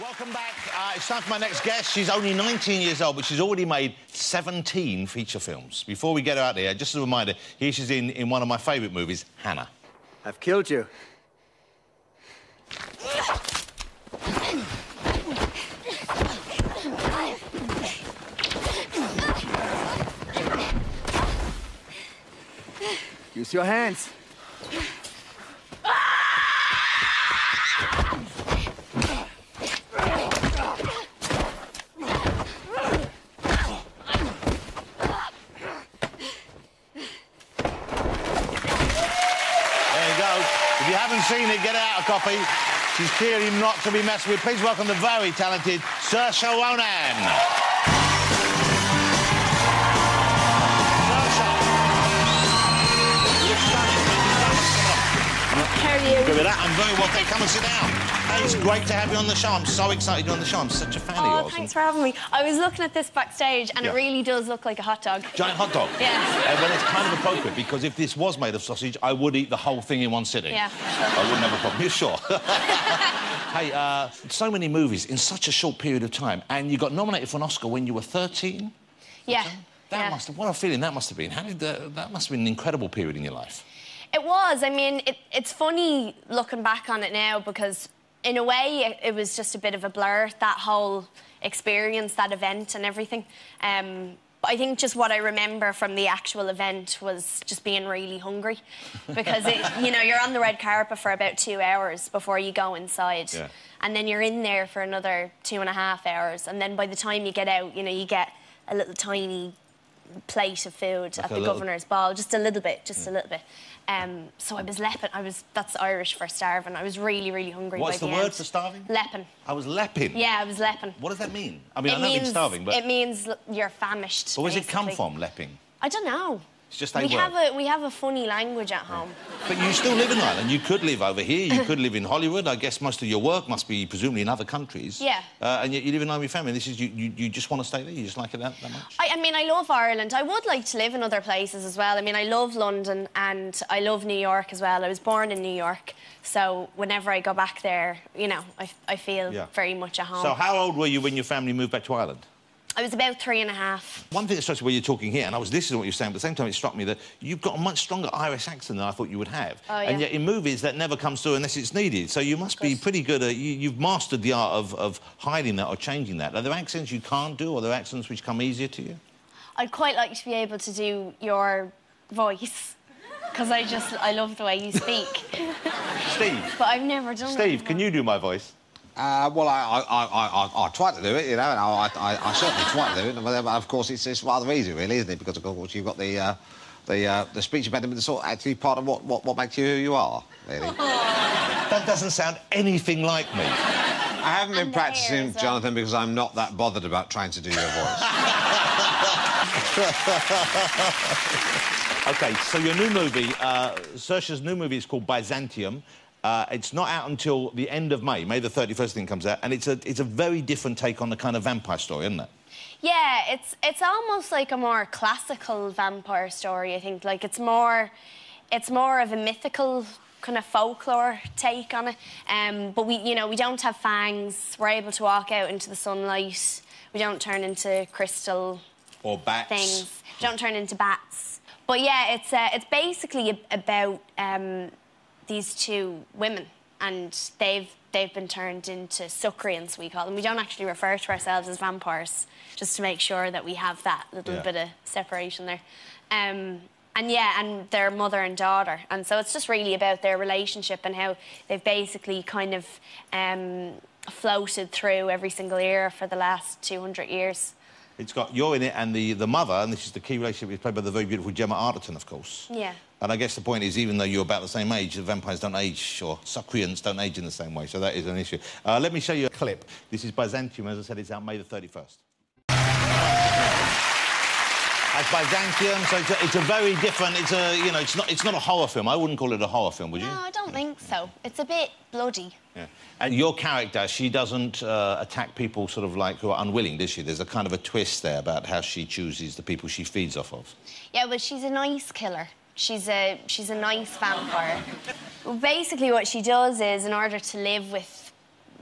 Welcome back. It's time for my next guest. She's only 19 years old, but she's already made 17 feature films. Before we get her out there, just a reminder, here she's in one of my favourite movies, Hannah. I've killed you. Use your hands. If you haven't seen it, get out a copy. She's clearly not to be messed with. Please welcome the very talented Saoirse Ronan. How are you? Good with that. I'm very well. Thank you. Come and sit down. Hey, it's great to have you on the show. I'm so excited you're on the show. I'm such a fan of yours. Oh, thanks for having me. I was looking at this backstage, and it really does look like a hot dog. Giant hot dog? Yeah. Well, it's kind of appropriate, because if this was made of sausage, I would eat the whole thing in one sitting. Yeah, sure. I wouldn't have a problem. You're sure? Hey, so many movies in such a short period of time, and you got nominated for an Oscar when you were 13? Yeah. That must have... What a feeling that must have been. How did that must have been an incredible period in your life. It was. I mean, it's funny looking back on it now, because in a way it was just a bit of a blur, that whole experience, that event and everything. But I think just what I remember from the actual event was just being really hungry, because you know, you're on the red carpet for about 2 hours before you go inside, and then you're in there for another 2.5 hours, and then by the time you get out, you know, you get a little tiny plate of food at the governor's ball, just a little bit, a little bit. So I was lepping. That's Irish for starving. I was really, really hungry. What's the word for starving? Lepping. I was lepping? Yeah, I was lepping. What does that mean? I mean, I know being starving, but... It means you're famished, But where does it come from, lepping? I don't know. It's just a word. We have a funny language at home. But you still live in Ireland. You could live over here. You could live in Hollywood. I guess most of your work must be presumably in other countries. Yeah. And yet you live in Ireland with your family. This is you just want to stay there. You just like it that much. I mean, I love Ireland. I would like to live in other places as well. I mean, I love London and I love New York as well. I was born in New York, so whenever I go back there, you know, I feel very much at home. So how old were you when your family moved back to Ireland? I was about 3.5. One thing that strikes me when you're talking here, and I was listening to what you were saying, but at the same time it struck me that you've got a much stronger Irish accent than I thought you would have. Oh, yeah. And yet in movies that never comes through unless it's needed. So you must be pretty good at... You've mastered the art of hiding that or changing that. Are there accents you can't do, or are there accents which come easier to you? I'd quite like to be able to do your voice, because I love the way you speak. Steve? But I've never done it. Steve, can you do my voice? Well, I try to do it, you know, and I certainly try to do it, but of course it's rather easy, really, isn't it? Because of course you've got the speech impediment that's sort of actually part of what makes you who you are, really. That doesn't sound anything like me. I haven't been practising, Jonathan, because I'm not that bothered about trying to do your voice. OK, so your new movie, Saoirse's new movie is called Byzantium. It's not out until the end of May. May the 31st, I think, comes out, and it's a very different take on the kind of vampire story, isn't it? Yeah, it's almost like a more classical vampire story, I think. Like, it's more of a mythical kind of folklore take on it. But we don't have fangs. We're able to walk out into the sunlight. We don't turn into crystal or bats things. We don't turn into bats. But yeah, it's basically about these two women, and they've been turned into suppliants, we call them. We don't actually refer to ourselves as vampires, just to make sure that we have that little bit of separation there. And they're mother and daughter, and so it's just really about their relationship and how they've basically kind of floated through every single era for the last 200 years. It's got you're in it, and the mother, and this is the key relationship, is played by the very beautiful Gemma Arterton, of course. Yeah. And I guess the point is, even though you're about the same age, the vampires don't age, or suppliants don't age in the same way, so that is an issue. Let me show you a clip. This is Byzantium, as I said, it's out May the 31st. That's Byzantium, so it's a very different... It's not a horror film. I wouldn't call it a horror film, would you? No, I don't think so. It's a bit bloody. Yeah. And your character, she doesn't attack people sort of like who are unwilling, does she? There's a kind of a twist there about how she chooses the people she feeds off of. Yeah, well, she's a nice killer. She's a nice vampire. Well, basically what she does is, in order to live with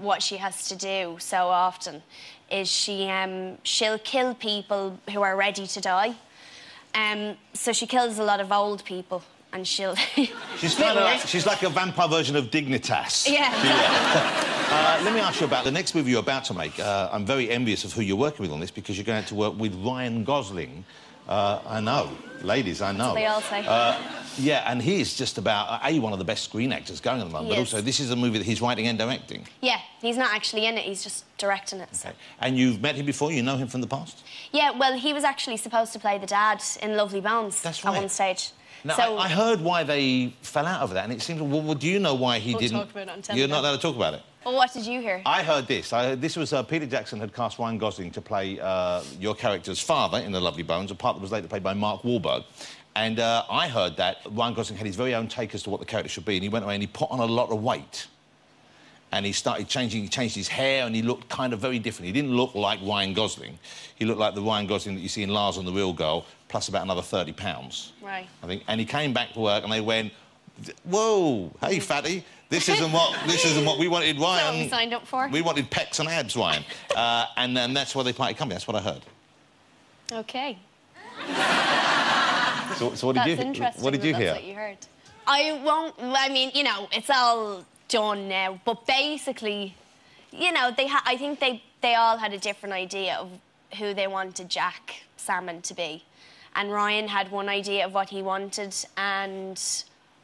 what she has to do so often is she'll kill people who are ready to die. So she kills a lot of old people, and she'll... she's like a vampire version of Dignitas. Yeah. Let me ask you about the next movie you're about to make. I'm very envious of who you're working with on this, because you're going to work with Ryan Gosling. I know. Ladies, I know. That's what they all say. Yeah, and he is just about, A, one of the best screen actors going at the moment, but also this is a movie that he's writing and directing. Yeah, he's not actually in it, he's just directing it. Okay. So. And you've met him before? You know him from the past? Yeah, well, he was actually supposed to play the dad in Lovely Bones. That's right. At one stage. Now, So... I heard why they fell out over that, and it seems... Well, do you know why he didn't... talk about it on television. You're not allowed to talk about it? Well, what did you hear? I heard this. This was Peter Jackson had cast Ryan Gosling to play your character's father in The Lovely Bones, a part that was later played by Mark Wahlberg. And I heard that Ryan Gosling had his very own take as to what the character should be, and he went away and he put on a lot of weight. And he started changing, he changed his hair, and he looked kind of very different. He didn't look like Ryan Gosling. He looked like the Ryan Gosling that you see in Lars and the Real Girl, plus about another 30 pounds. Right. I think. And he came back to work and they went, whoa, hey, fatty, this isn't what we wanted, Ryan. That's what we signed up for. We wanted pecs and abs, Ryan. And then that's why they parted company. That's what I heard. OK. So what did you... That's interesting. What did you hear? That's what you heard. I won't... I mean, you know, it's all done now. But basically, you know, I think they all had a different idea of who they wanted Jack Salmon to be. And Ryan had one idea of what he wanted, and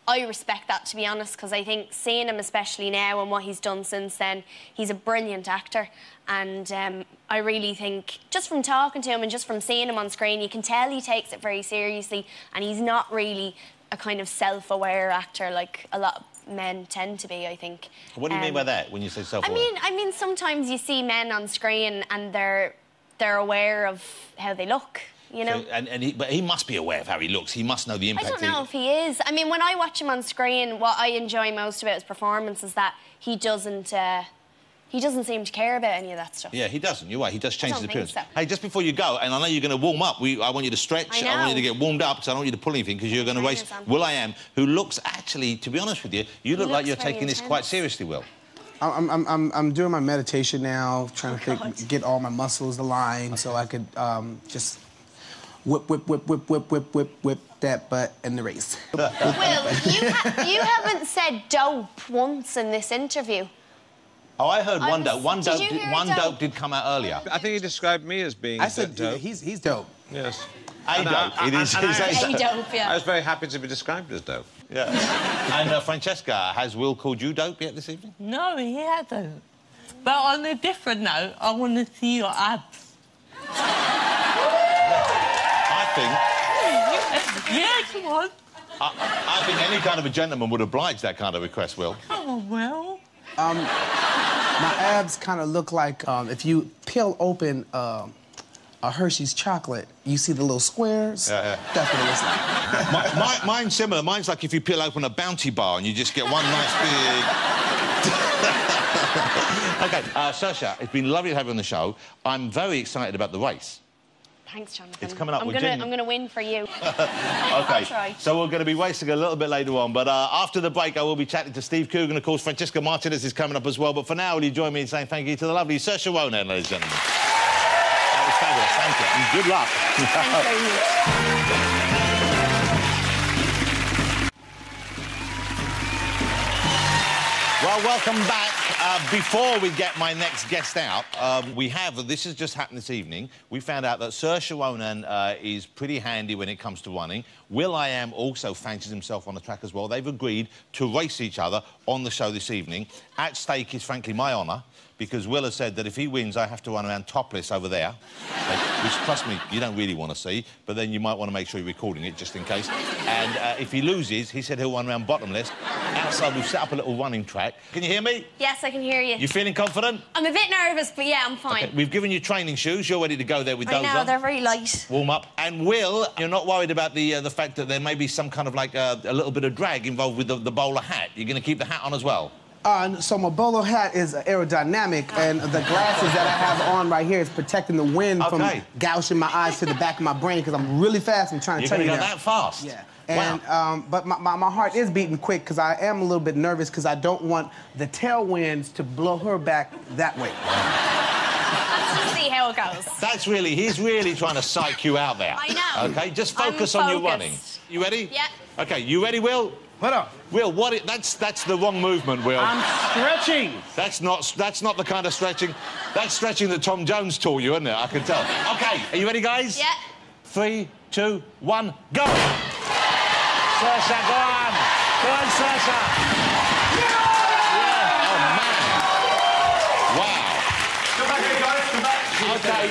I respect that, to be honest, because I think seeing him, especially now and what he's done since then, he's a brilliant actor. And I really think, just from talking to him and just from seeing him on screen, you can tell he takes it very seriously, and he's not really a kind of self-aware actor like a lot of men tend to be, I think. What do you mean by that, when you say self-aware? I mean, sometimes you see men on screen and they're aware of how they look. You know? So, but he must be aware of how he looks. He must know the impact. I don't know if he is. I mean, when I watch him on screen, what I enjoy most about his performance is that he doesn't seem to care about any of that stuff. Yeah, he doesn't. You're right. He does change his appearance. So. Hey, just before you go, and I know you're going to warm up, I want you to stretch. I want you to get warmed up, because I don't want you to pull anything, because you're going to race will.i.am, who looks actually, to be honest with you, you look like you're taking this quite seriously, Will. I'm doing my meditation now, trying to get all my muscles aligned so I could just whip that butt in the race. Will, you haven't said dope once in this interview. Oh, I heard one dope. One dope did come out earlier. I think he described me as being dope. He's dope. Yes. A dope. It is. A dope, yeah. I was very happy to be described as dope. Yeah. And Francesca, has Will called you dope yet this evening? No, he hasn't. But on a different note, I want to see your abs. Yeah, come on. I think any kind of a gentleman would oblige that kind of request, Will. Come on, Will. My abs kind of look like if you peel open a Hershey's chocolate, you see the little squares? Yeah. That's what it looks like. Mine's similar. Mine's like if you peel open a Bounty bar and you just get one nice big... OK, Saoirse, it's been lovely to have you on the show. I'm very excited about the race. Thanks, Jonathan. It's coming up. I'm going to win for you. OK, so we're going to be racing a little bit later on, but after the break I will be chatting to Steve Coogan. Of course, Francesca Martinez is coming up as well, but for now, will you join me in saying thank you to the lovely Saoirse Ronan, ladies and gentlemen. That was fabulous. Thank you, and good luck. Thanks very much. Well, welcome back. Before we get my next guest out, this has just happened this evening. We found out that Saoirse Ronan is pretty handy when it comes to running. will.i.am also fancies himself on the track as well. They've agreed to race each other on the show this evening. At stake is, frankly, my honour, because Will has said that if he wins, I have to run around topless over there, which, trust me, you don't really want to see, but then you might want to make sure you're recording it, just in case. And if he loses, he said he'll run around bottomless. Outside, we've set up a little running track. Can you hear me? Yes, I can hear you. You feeling confident? I'm a bit nervous, but yeah, I'm fine. Okay, we've given you training shoes. You're ready to go there with those on. I know, they're very light. Warm up. And Will, you're not worried about the fact that there may be some kind of, like, a little bit of drag involved with the bowler hat? You're going to keep the hat on as well? So my bolo hat is aerodynamic, and the glasses that I have on right here is protecting the wind from gouging my eyes to the back of my brain, because I'm really fast. I'm trying to tell you You're going to go that fast? Yeah. And, but my heart is beating quick because I am a little bit nervous because I don't want the tailwinds to blow her back that way. Let's see how it goes. That's really, he's really trying to psych you out there. I know. Okay, just focus on your running. You ready? Yeah. Okay, you ready, Will? Hold on. Will, that's the wrong movement, Will. I'm stretching. That's not the kind of stretching. That's stretching that Tom Jones taught you, isn't it? I can tell. Okay, are you ready, guys? Yeah. 3, 2, 1, go! Saoirse, go on! Go on, Saoirse! Yeah! Oh, man! Wow. Come back here, guys. Come back. Okay,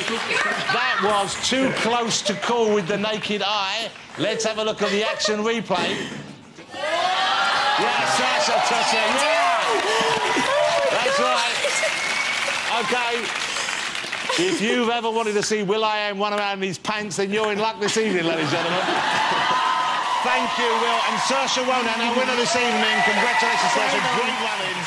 that was too close to call with the naked eye. Let's have a look at the action replay. Yeah, Saoirse, touch it. Yeah! That's right. Okay. If you've ever wanted to see will.i.am run around in his pants, then you're in luck this evening, ladies and gentlemen. Thank you, Will. And Saoirse Ronan, our winner this evening. Congratulations, Saoirse. Great running.